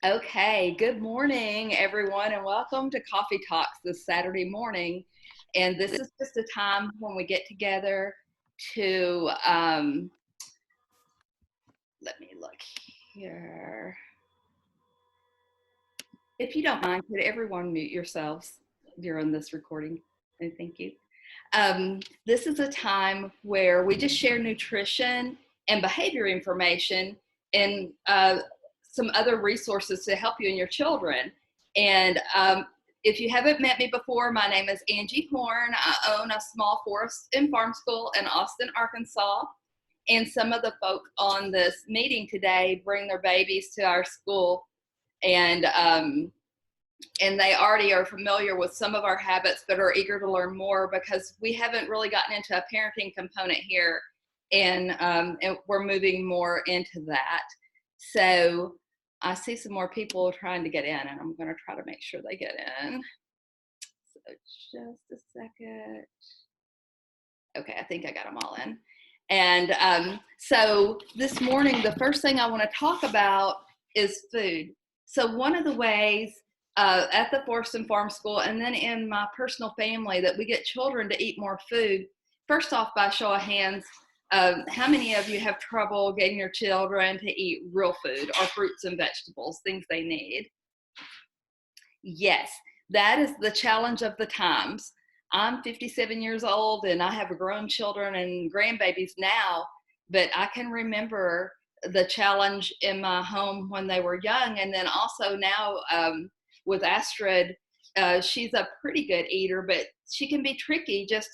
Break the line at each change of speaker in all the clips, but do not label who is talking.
Okay, good morning, everyone, and welcome to Coffee Talks this Saturday morning. And this is just a time when we get together to, let me look here. If you don't mind, could everyone mute yourselves during this recording? And thank you. This is a time where we just share nutrition and behavior information and some other resources to help you and your children. And if you haven't met me before, my name is Angie Horn. I own a small forest and farm school in Austin, Arkansas. And some of the folk on this meeting today bring their babies to our school, and they already are familiar with some of our habits but are eager to learn more because we haven't really gotten into a parenting component here, and we're moving more into that. So I see some more people trying to get in, and I'm going to try to make sure they get in. So just a second. Okay, I think I got them all in. And so this morning, the first thing I want to talk about is food. So one of the ways at the Forest and Farm School, and then in my personal family, that we get children to eat more food, first off, by show of hands, how many of you have trouble getting your children to eat real food or fruits and vegetables, things they need? Yes, that is the challenge of the times. I'm 57 years old and I have grown children and grandbabies now, but I can remember the challenge in my home when they were young. And then also now with Astrid, she's a pretty good eater, but she can be tricky just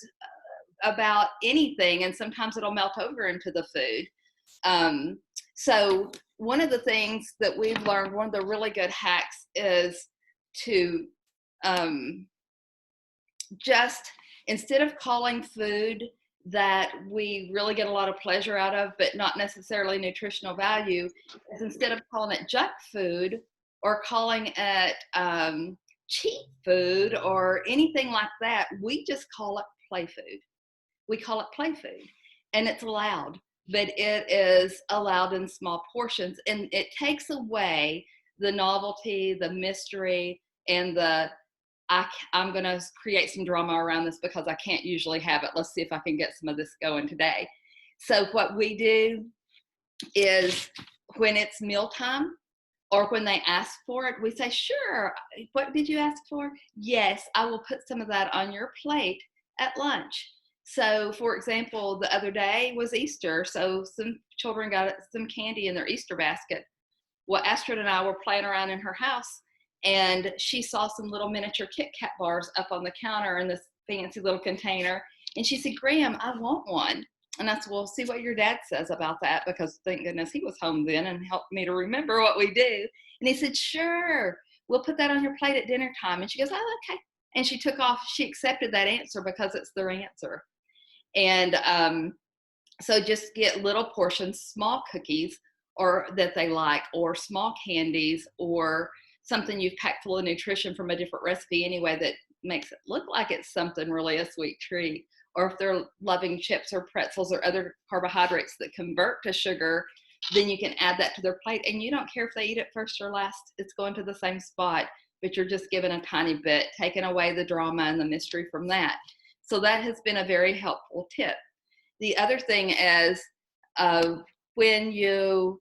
about anything. And sometimes it'll melt over into the food. So one of the things that we've learned, one of the really good hacks is to just, instead of calling food that we really get a lot of pleasure out of, but not necessarily nutritional value, is instead of calling it junk food or calling it cheap food or anything like that, we just call it play food. We call it play food, and it's allowed, but it is allowed in small portions, and it takes away the novelty, the mystery, and I'm going to create some drama around this because I can't usually have it. Let's see if I can get some of this going today. So what we do is when it's mealtime or when they ask for it, we say, sure, what did you ask for? Yes, I will put some of that on your plate at lunch. So for example, the other day was Easter. So some children got some candy in their Easter basket. Well, Astrid and I were playing around in her house, and she saw some little miniature Kit Kat bars up on the counter in this fancy little container. And she said, Graham, I want one. And I said, well, see what your dad says about that, because thank goodness he was home then and helped me to remember what we do. And he said, sure, we'll put that on your plate at dinner time. And she goes, oh, okay. And she took off. She accepted that answer because it's their answer. And so just get little portions, small cookies or that they like, or small candies, or something you've packed full of nutrition from a different recipe anyway that makes it look like it's something really a sweet treat. Or if they're loving chips or pretzels or other carbohydrates that convert to sugar, then you can add that to their plate, and you don't care if they eat it first or last. It's going to the same spot, but you're just giving a tiny bit, taking away the drama and the mystery from that. So that has been a very helpful tip. The other thing is when you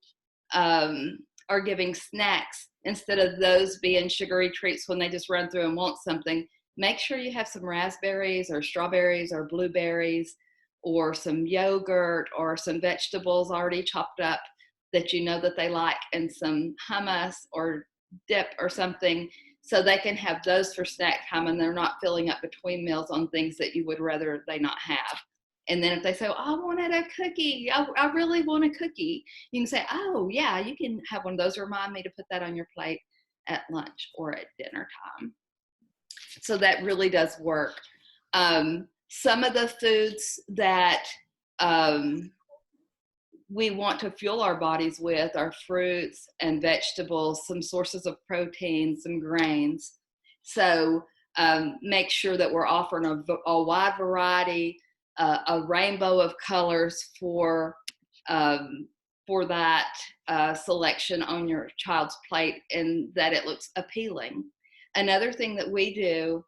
are giving snacks, instead of those being sugary treats when they just run through and want something, make sure you have some raspberries or strawberries or blueberries or some yogurt or some vegetables already chopped up that you know that they like, and some hummus or dip or something, so they can have those for snack time and they're not filling up between meals on things that you would rather they not have. And then if they say, oh, I wanted a cookie, I really want a cookie, you can say, oh, yeah, you can have one of those. Remind me to put that on your plate at lunch or at dinner time. So that really does work. Some of the foods that we want to fuel our bodies with are fruits and vegetables, some sources of protein, some grains. So make sure that we're offering a wide variety, a rainbow of colors for for that selection on your child's plate and that it looks appealing. Another thing that we do,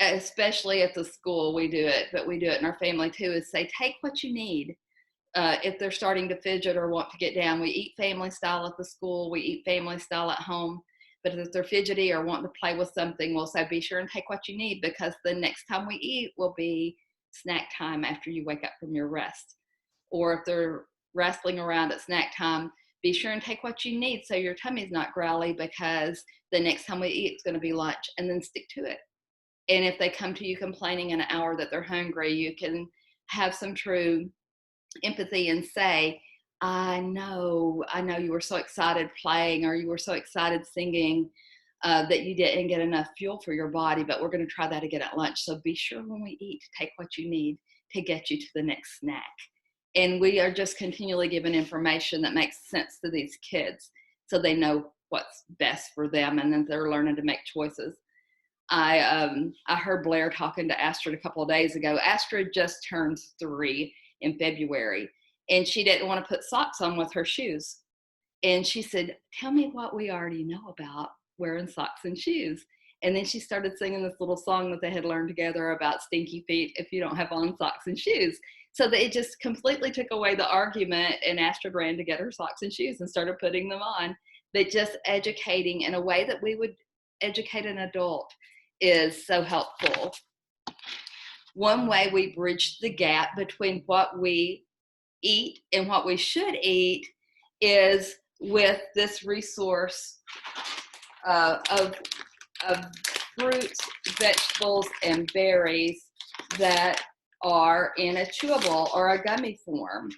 especially at the school, we do it, but we do it in our family too, is say, take what you need. If they're starting to fidget or want to get down, we eat family style at the school, we eat family style at home. But if they're fidgety or wanting to play with something, we'll say, be sure and take what you need, because the next time we eat will be snack time after you wake up from your rest. Or if they're wrestling around at snack time, be sure and take what you need so your tummy's not growly, because the next time we eat, it's going to be lunch, and then stick to it. And if they come to you complaining in an hour that they're hungry, you can have some true empathy and say, I know you were so excited playing, or you were so excited singing that you didn't get enough fuel for your body, but we're going to try that again at lunch. So be sure when we eat to take what you need to get you to the next snack. And we are just continually giving information that makes sense to these kids so they know what's best for them, and then they're learning to make choices. I heard Blair talking to Astrid a couple of days ago. Astrid just turns 3 in February, and she didn't want to put socks on with her shoes. And she said, tell me what we already know about wearing socks and shoes. And then she started singing this little song that they had learned together about stinky feet if you don't have on socks and shoes. So that it just completely took away the argument, and Astrid ran to get her socks and shoes and started putting them on. But just educating in a way that we would educate an adult is so helpful. One way we bridge the gap between what we eat and what we should eat is with this resource of fruits, vegetables, and berries that are in a chewable or a gummy form.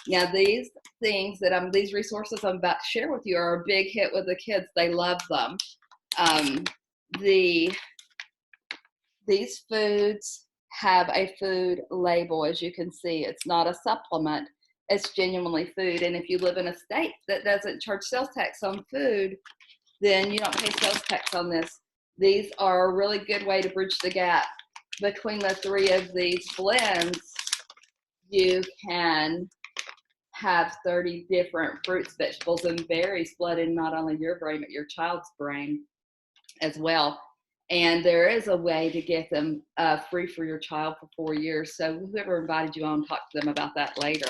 Now, these things that these resources I'm about to share with you are a big hit with the kids. They love them. These foods have a food label, as you can see. It's not a supplement. It's genuinely food. And if you live in a state that doesn't charge sales tax on food, then you don't pay sales tax on this. These are a really good way to bridge the gap between the 3 of these blends. You can have 30 different fruits, vegetables, and berries flood in not only your brain, but your child's brain as well. And there is a way to get them free for your child for 4 years. So whoever invited you on, talk to them about that later.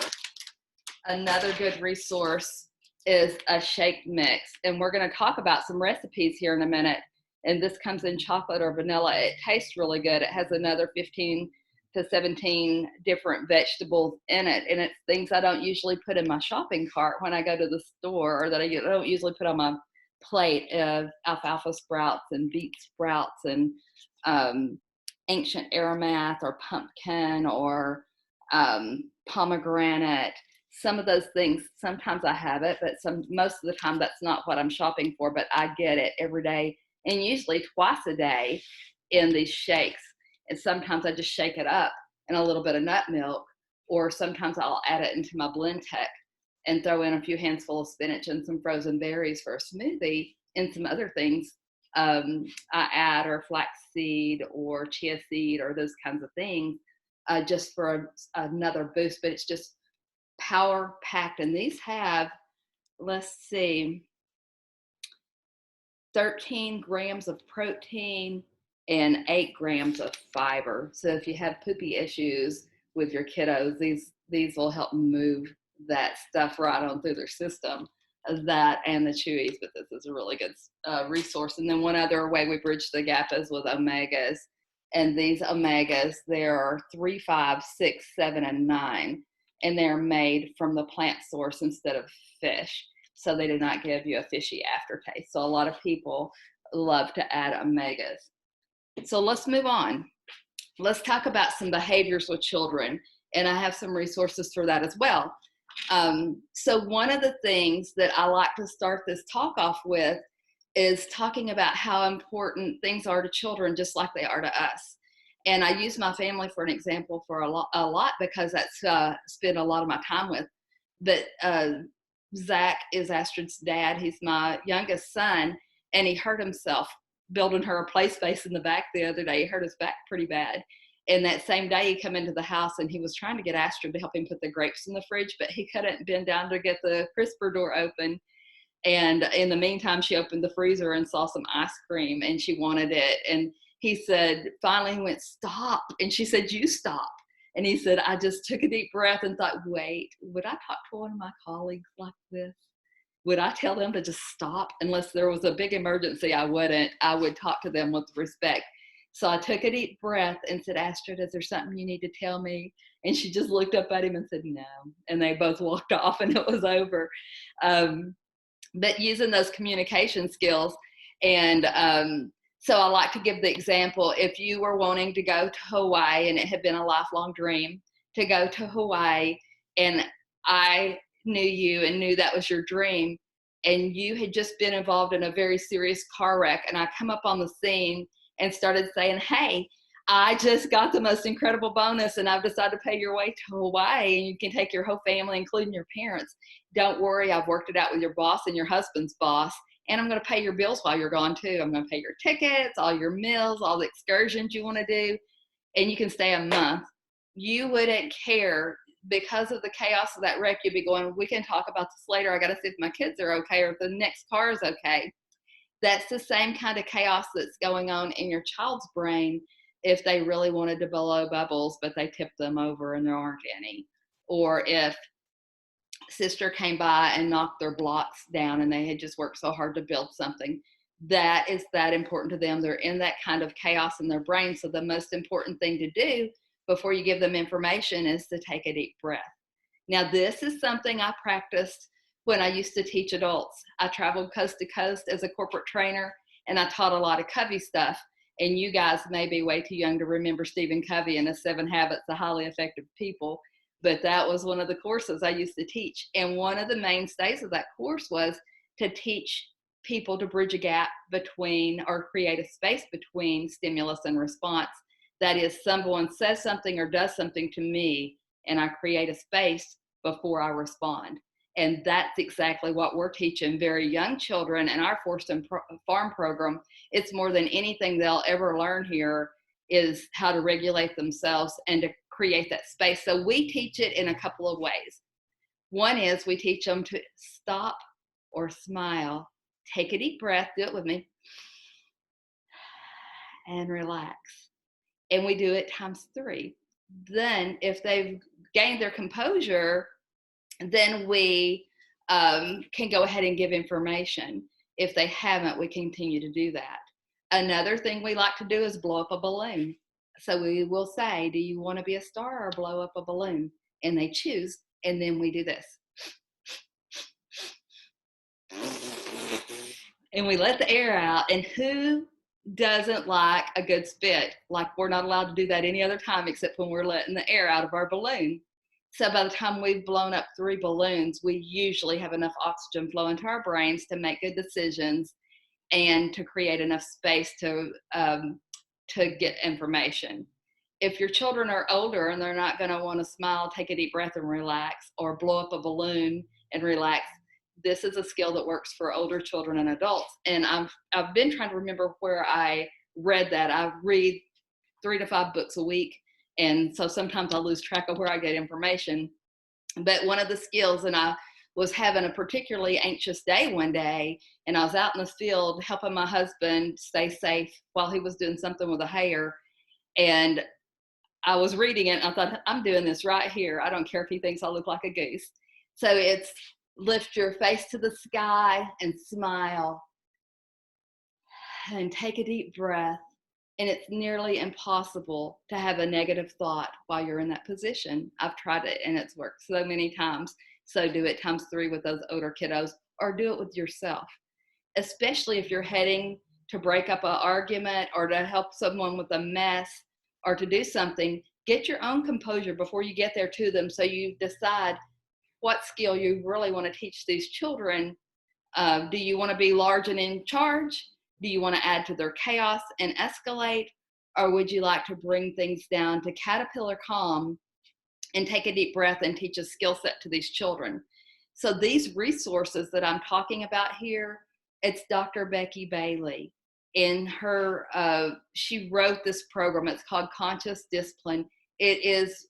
Another good resource is a shake mix. And we're going to talk about some recipes here in a minute. And this comes in chocolate or vanilla. It tastes really good. It has another 15 to 17 different vegetables in it. And it's things I don't usually put in my shopping cart when I go to the store, or that I don't usually put on my plate, of alfalfa sprouts and beet sprouts and ancient aromath or pumpkin or pomegranate. Some of those things, sometimes I have it, but most of the time that's not what I'm shopping for, but I get it every day, and usually twice a day in these shakes. And sometimes I just shake it up in a little bit of nut milk, or sometimes I'll add it into my blend tech and throw in a few handfuls of spinach and some frozen berries for a smoothie, and some other things I add, or flaxseed or chia seed or those kinds of things, just for another boost. But it's just power packed. And these have, let's see, 13 grams of protein and 8 grams of fiber. So if you have poopy issues with your kiddos, these will help move that stuff right on through their system, that and the chewies. But this is a really good resource. And then one other way we bridge the gap is with omegas. And these omegas, there are 3, 5, 6, 7, and 9. And they're made from the plant source instead of fish. So they do not give you a fishy aftertaste. So a lot of people love to add omegas. So let's move on. Let's talk about some behaviors with children. And I have some resources for that as well. So one of the things that I like to start this talk off with is talking about how important things are to children, just like they are to us. And I use my family for an example for a lot because that's spend a lot of my time with. But Zach is Astrid's dad. He's my youngest son, and he hurt himself building her a play space in the back the other day. He hurt his back pretty bad. And that same day he come into the house and he was trying to get Astrid to help him put the grapes in the fridge, but he couldn't bend down to get the crisper door open. And in the meantime, she opened the freezer and saw some ice cream and she wanted it. And he said, finally he went, stop. And she said, you stop. And he said, I just took a deep breath and thought, wait, would I talk to one of my colleagues like this? Would I tell them to just stop? Unless there was a big emergency, I wouldn't. I would talk to them with respect. So I took a deep breath and said, Astrid, is there something you need to tell me? And she just looked up at him and said, no. And they both walked off and it was over. But using those communication skills. And so I like to give the example, if you were wanting to go to Hawaii and it had been a lifelong dream to go to Hawaii, and I knew you and knew that was your dream, and you had just been involved in a very serious car wreck, and I come up on the scene and started saying, hey, I just got the most incredible bonus and I've decided to pay your way to Hawaii and you can take your whole family, including your parents. Don't worry, I've worked it out with your boss and your husband's boss, and I'm going to pay your bills while you're gone too. I'm going to pay your tickets, all your meals, all the excursions you want to do, and you can stay a month. You wouldn't care. Because of the chaos of that wreck, you'd be going, we can talk about this later. I got to see if my kids are okay or if the next car is okay. That's the same kind of chaos that's going on in your child's brain if they really wanted to blow bubbles, but they tipped them over and there aren't any. Or if sister came by and knocked their blocks down and they had just worked so hard to build something. That is that important to them. They're in that kind of chaos in their brain. So the most important thing to do before you give them information is to take a deep breath. Now, this is something I practiced when I used to teach adults. I traveled coast to coast as a corporate trainer, and I taught a lot of Covey stuff. And you guys may be way too young to remember Stephen Covey and the 7 Habits of Highly Effective People, but that was one of the courses I used to teach. And one of the mainstays of that course was to teach people to bridge a gap between, or create a space between, stimulus and response. That is, someone says something or does something to me, and I create a space before I respond. And that's exactly what we're teaching very young children in our Forced and Farm program. It's more than anything they'll ever learn here is how to regulate themselves and to create that space. So we teach it in a couple of ways. One is we teach them to stop or smile, take a deep breath, do it with me, and relax. And we do it times 3. Then if they've gained their composure, then we can go ahead and give information. If they haven't, we continue to do that. Another thing we like to do is blow up a balloon. So we will say, do you want to be a star or blow up a balloon? And they choose, and then we do this. And we let the air out, and who doesn't like a good spit? Like, we're not allowed to do that any other time except when we're letting the air out of our balloon. So by the time we've blown up 3 balloons, we usually have enough oxygen flow into our brains to make good decisions and to create enough space to get information. If your children are older and they're not going to want to smile, take a deep breath and relax, or blow up a balloon and relax, this is a skill that works for older children and adults. And I've been trying to remember where I read that. I read 3 to 5 books a week, and so sometimes I lose track of where I get information. But one of the skills, and I was having a particularly anxious day one day, and I was out in the field helping my husband stay safe while he was doing something with a hair, and I was reading it, and I thought, I'm doing this right here. I don't care if he thinks I look like a goose. So it's lift your face to the sky and smile and take a deep breath. And it's nearly impossible to have a negative thought while you're in that position. I've tried it and it's worked so many times. So do it times 3 with those older kiddos, or do it with yourself, especially if you're heading to break up an argument or to help someone with a mess or to do something. Get your own composure before you get there to them, so you decide what skill you really want to teach these children. Do you want to be large and in charge? Do you want to add to their chaos and escalate? Or would you like to bring things down to caterpillar calm and take a deep breath and teach a skill set to these children? So these resources that I'm talking about here, it's Dr. Becky Bailey. in her, she wrote this program. It's called Conscious Discipline. It is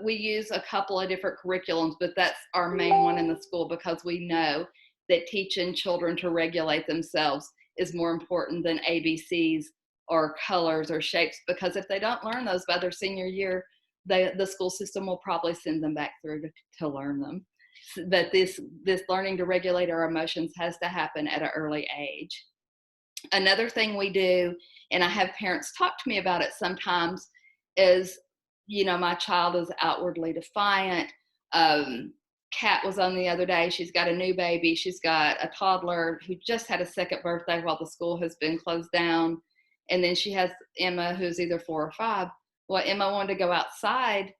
we use a couple of different curriculums, but that's our main one in the school because we know that teaching children to regulate themselves is more important than ABCs or colors or shapes, because if they don't learn those by their senior year, the school system will probably send them back through to learn them. But this learning to regulate our emotions has to happen at an early age. Another thing we do, and I have parents talk to me about it sometimes, is, my child is outwardly defiant. Kat was on the other day. She's got a new baby. She's got a toddler who just had a second birthday while the school has been closed down. And then she has Emma, who's either 4 or 5. Well, Emma wanted to go outside,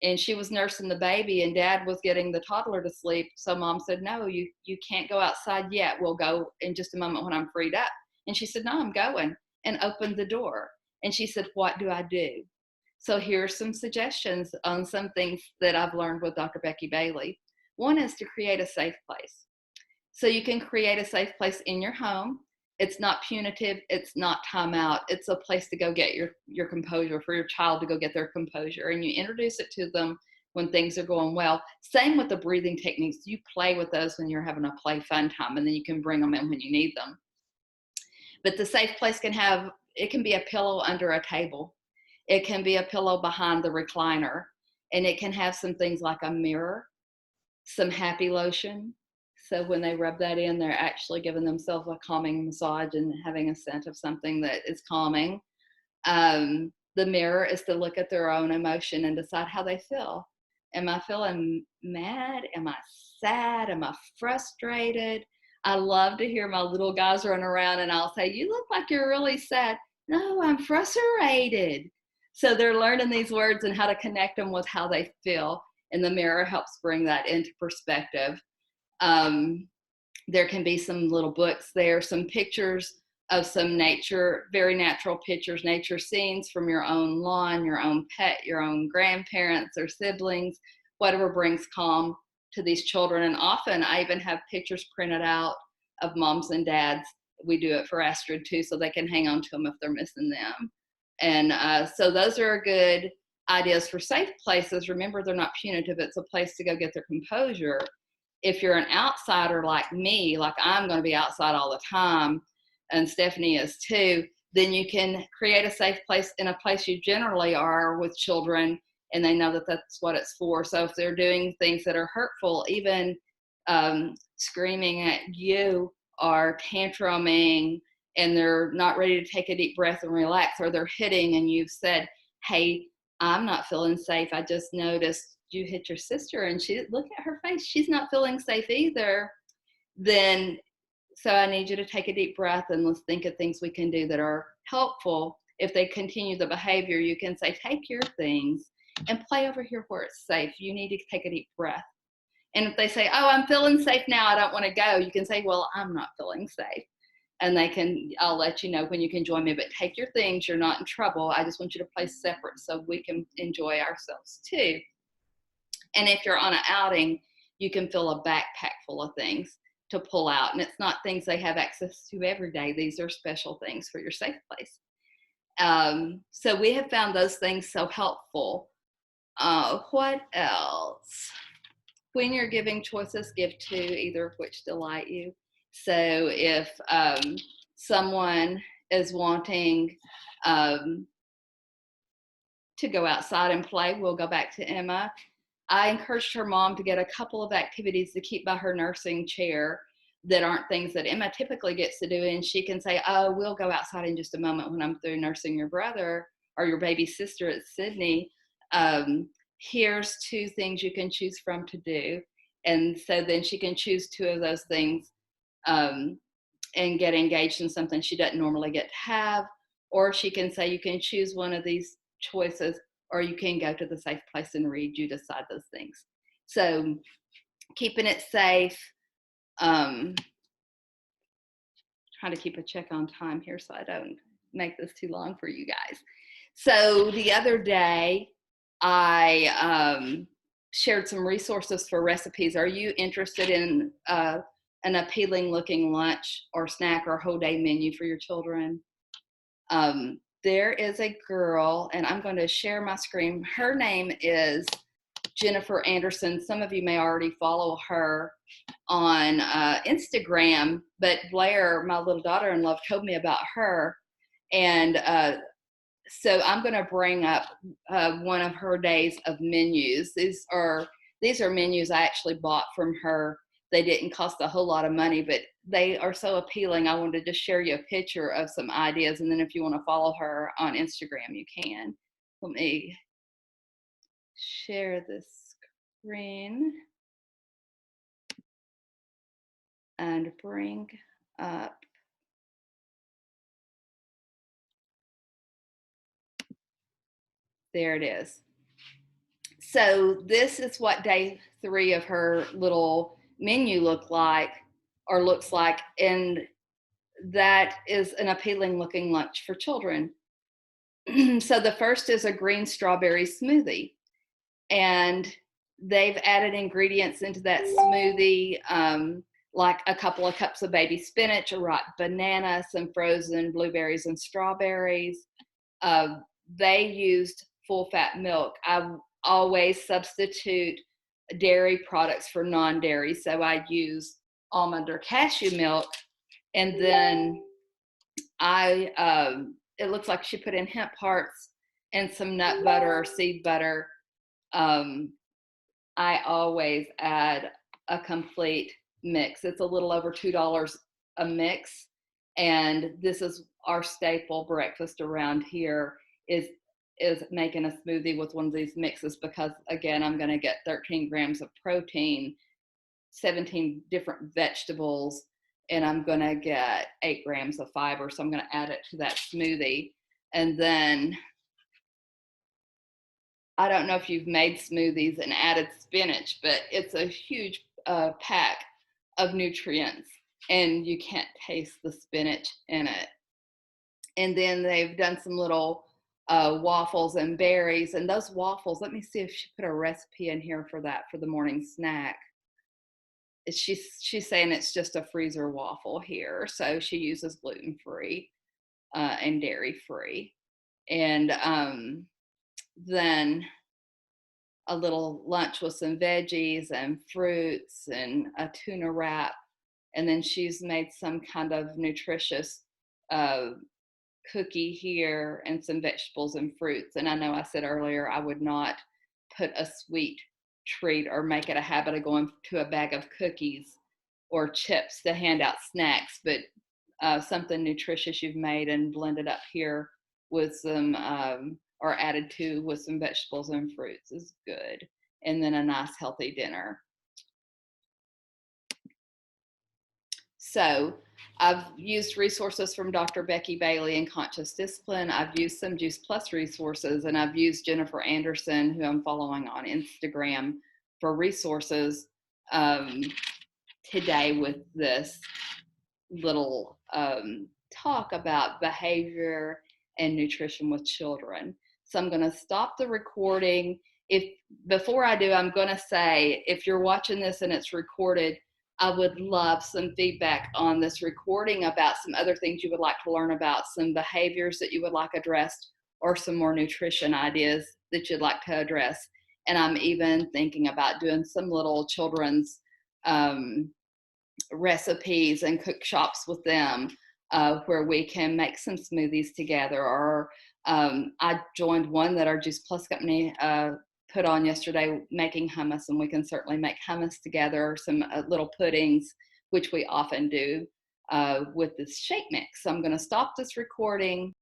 and she was nursing the baby, and Dad was getting the toddler to sleep. So Mom said, no, you can't go outside yet. We'll go in just a moment when I'm freed up. And she said, no, I'm going, and opened the door. And she said, what do I do? So here's some suggestions on some things that I've learned with Dr. Becky Bailey. One is to create a safe place. So you can create a safe place in your home. It's not punitive. It's not timeout. It's a place to go get your composure, for your child to go get their composure. And you introduce it to them when things are going well. Same with the breathing techniques. You play with those when you're having a play fun time, and then you can bring them in when you need them. But the safe place can be a pillow under a table. It can be a pillow behind the recliner. And it can have some things like a mirror, some happy lotion. So when they rub that in, they're actually giving themselves a calming massage and having a scent of something that is calming. The mirror is to look at their own emotion and decide how they feel. Am I feeling mad? Am I sad? Am I frustrated? I love to hear my little guys run around, and I'll say, you look like you're really sad. No, I'm frustrated. So they're learning these words and how to connect them with how they feel. And the mirror helps bring that into perspective. There can be some little books there, some pictures of some nature, very natural pictures, nature scenes from your own lawn, your own pet, your own grandparents or siblings, whatever brings calm to these children. And often I even have pictures printed out of moms and dads. We do it for Astrid too, so they can hang on to them if they're missing them. And so those are good ideas for safe places. Remember, they're not punitive. It's a place to go get their composure. If you're an outsider like me, like I'm going to be outside all the time, and Stephanie is too, then you can create a safe place in a place you generally are with children, and they know that that's what it's for. So if they're doing things that are hurtful, even screaming at you or tantruming, and they're not ready to take a deep breath and relax, or they're hitting and you've said, hey, I'm not feeling safe. I just noticed you hit your sister, and look at her face. She's not feeling safe either. So I need you to take a deep breath, and let's think of things we can do that are helpful. If they continue the behavior, you can say, take your things and play over here where it's safe. You need to take a deep breath. And if they say, oh, I'm feeling safe now, I don't want to go, you can say, well, I'm not feeling safe. And I'll let you know when you can join me, but take your things. You're not in trouble. I just want you to play separate so we can enjoy ourselves too. And if you're on an outing, you can fill a backpack full of things to pull out. And it's not things they have access to every day. These are special things for your safe place. So we have found those things so helpful. What else? When you're giving choices, give two, either of which delight you. So if someone is wanting to go outside and play, we'll go back to Emma. I encouraged her mom to get a couple of activities to keep by her nursing chair that aren't things that Emma typically gets to do. And she can say, oh, we'll go outside in just a moment when I'm through nursing your brother or your baby sister at Sydney. Here's 2 things you can choose from to do. And so then she can choose 2 of those things and get engaged in something she doesn't normally get to have. Or she can say, you can choose one of these choices, or you can go to the safe place and read. You decide those things. So keeping it safe, trying to keep a check on time here so I don't make this too long for you guys. So the other day, I shared some resources for recipes. Are you interested in an appealing looking lunch or snack or whole day menu for your children. There is a girl, and I'm going to share my screen. Her name is Jennifer Anderson. Some of you may already follow her on Instagram, but Blair, my little daughter-in-law, told me about her. And so I'm going to bring up one of her days of menus. These are menus I actually bought from her. They didn't cost a whole lot of money, but they are so appealing. I wanted to just share you a picture of some ideas, and then if you want to follow her on Instagram, you can. Let me share this screen and bring up. There it is. So this is what day 3 of her little menu looks like, and that is an appealing looking lunch for children. So the first is a green strawberry smoothie, and they've added ingredients into that smoothie, like a couple of cups of baby spinach, a ripe banana, some frozen blueberries and strawberries. They used full fat milk. I always substitute dairy products for non-dairy, so I use almond or cashew milk, and then it looks like she put in hemp hearts and some nut butter or seed butter. I always add a complete mix. It's a little over $2 a mix, and this is our staple breakfast around here is making a smoothie with one of these mixes, because again, I'm going to get 13 grams of protein, 17 different vegetables, and I'm going to get 8 grams of fiber. So I'm going to add it to that smoothie. And then I don't know if you've made smoothies and added spinach, but it's a huge pack of nutrients, and you can't taste the spinach in it. And then they've done some little waffles and berries, and those waffles, let me see if she put a recipe in here for that for the morning snack. She's saying it's just a freezer waffle here, so she uses gluten-free and dairy-free. And then a little lunch with some veggies and fruits and a tuna wrap. And then she's made some kind of nutritious cookie here and some vegetables and fruits. And I know I said earlier I would not put a sweet treat or make it a habit of going to a bag of cookies or chips to hand out snacks, but something nutritious you've made and blended up here with some or added to with some vegetables and fruits is good. And then a nice healthy dinner. So I've used resources from Dr. Becky Bailey in Conscious Discipline. I've used some Juice Plus resources, and I've used Jennifer Anderson, who I'm following on Instagram, for resources today with this little talk about behavior and nutrition with children. So I'm going to stop the recording. Before I do, I'm going to say, if you're watching this and it's recorded, I would love some feedback on this recording about some other things you would like to learn about, some behaviors that you would like addressed, or some more nutrition ideas that you'd like to address. And I'm even thinking about doing some little children's recipes and cook shops with them, where we can make some smoothies together. Or I joined one that our Juice Plus company put on yesterday, making hummus, and we can certainly make hummus together, some little puddings, which we often do with this shake mix. So I'm going to stop this recording.